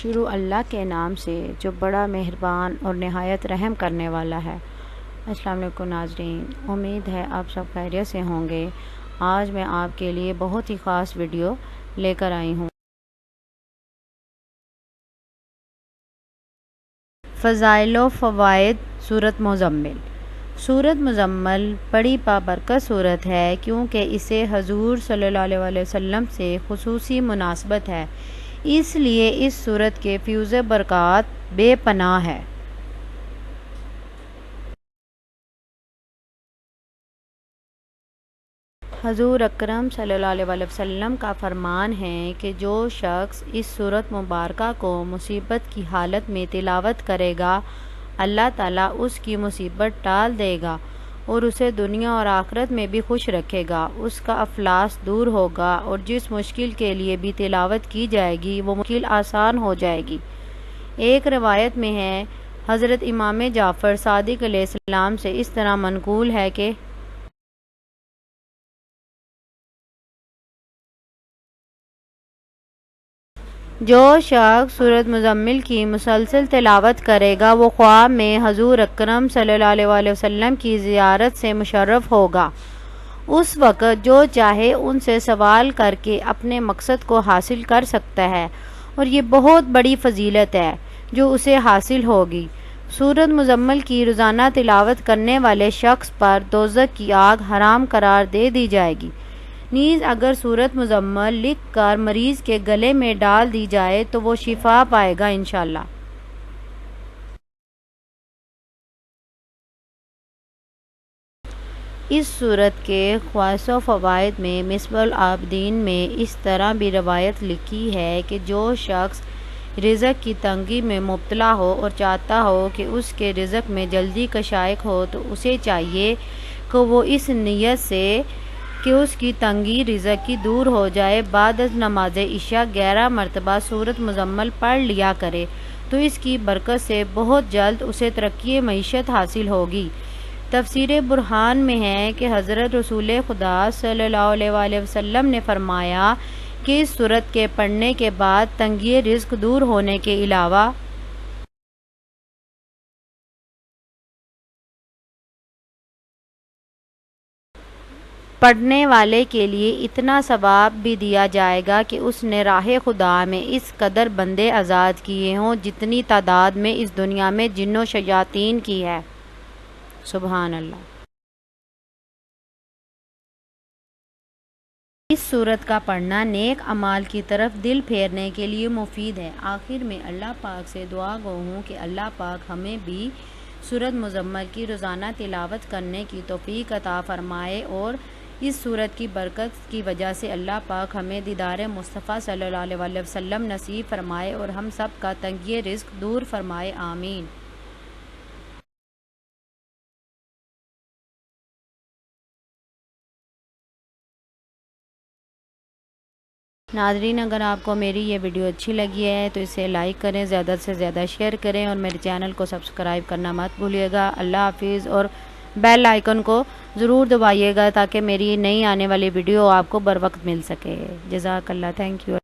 شروع اللہ کے نام سے جو بڑا مہربان اور نہایت رحم کرنے والا ہے۔ السلام علیکم ناظرین، امید ہے آپ سب خیریت سے ہوں گے۔ آج میں آپ کے لیے بہت ہی خاص ویڈیو لے کر آئی ہوں۔ فضائل و فوائد سورۃ مزمل۔ سورۃ مزمل بڑی بابرکت سورت ہے کیونکہ اسے حضور صلی اللہ علیہ وسلم سے خصوصی مناسبت ہے، اس لیے اس سورت کے فیض و برکات بے پناہ ہے۔ حضور اکرم صلی اللہ علیہ وسلم کا فرمان ہے کہ جو شخص اس سورت مبارکہ کو مصیبت کی حالت میں تلاوت کرے گا، اللہ تعالیٰ اس کی مصیبت ٹال دے گا اور اسے دنیا اور آخرت میں بھی خوش رکھے گا، اس کا افلاس دور ہوگا اور جس مشکل کے لیے بھی تلاوت کی جائے گی وہ مشکل آسان ہو جائے گی۔ ایک روایت میں ہے، حضرت امام جعفر صادق علیہ السلام سے اس طرح منقول ہے کہ جو شخص سورۃ مزمل کی مسلسل تلاوت کرے گا وہ خواب میں حضور اکرم صلی اللہ علیہ وسلم کی زیارت سے مشرف ہوگا۔ اس وقت جو چاہے ان سے سوال کر کے اپنے مقصد کو حاصل کر سکتا ہے، اور یہ بہت بڑی فضیلت ہے جو اسے حاصل ہوگی۔ سورۃ مزمل کی روزانہ تلاوت کرنے والے شخص پر دوزخ کی آگ حرام قرار دے دی جائے گی۔ نیز اگر سورۃ مزمل لکھ کر مریض کے گلے میں ڈال دی جائے تو وہ شفا پائے گا انشاءاللہ۔ اس سورت کے خواص و فوائد میں مصباح العابدین میں اس طرح بھی روایت لکھی ہے کہ جو شخص رزق کی تنگی میں مبتلا ہو اور چاہتا ہو کہ اس کے رزق میں جلدی کشائق ہو تو اسے چاہیے کہ وہ اس نیت سے کہ اس کی تنگی رزق کی دور ہو جائے، بعد از نماز عشاء 11 مرتبہ سورۃ مزمل پڑھ لیا کرے تو اس کی برکت سے بہت جلد اسے ترقی معیشت حاصل ہوگی۔ تفسیر برہان میں ہے کہ حضرت رسول خدا صلی اللہ علیہ وسلم نے فرمایا کہ اس سورت کے پڑھنے کے بعد تنگی رزق دور ہونے کے علاوہ پڑھنے والے کے لیے اتنا ثواب بھی دیا جائے گا کہ اس نے راہ خدا میں اس قدر بندے آزاد کیے ہوں جتنی تعداد میں اس دنیا میں جن و شیاطین کی ہے۔ سبحان اللہ۔ اس سورت کا پڑھنا نیک اعمال کی طرف دل پھیرنے کے لیے مفید ہے۔ آخر میں اللہ پاک سے دعا گو ہوں کہ اللہ پاک ہمیں بھی سورت مزمل کی روزانہ تلاوت کرنے کی توفیق عطا فرمائے، اور اس سورت کی برکت کی وجہ سے اللہ پاک ہمیں دیدار مصطفیٰ صلی اللہ علیہ وسلم نصیب فرمائے اور ہم سب کا تنگی رزق دور فرمائے، آمین۔ ناظرین، اگر آپ کو میری یہ ویڈیو اچھی لگی ہے تو اسے لائک کریں، زیادہ سے زیادہ شیئر کریں اور میرے چینل کو سبسکرائب کرنا مت بھولیے گا۔ اللہ حافظ، اور بیل آئیکن کو ضرور دبائیے گا تاکہ میری نئی آنے والی ویڈیو آپ کو بر وقت مل سکے۔ جزاک اللہ، تھینک یو۔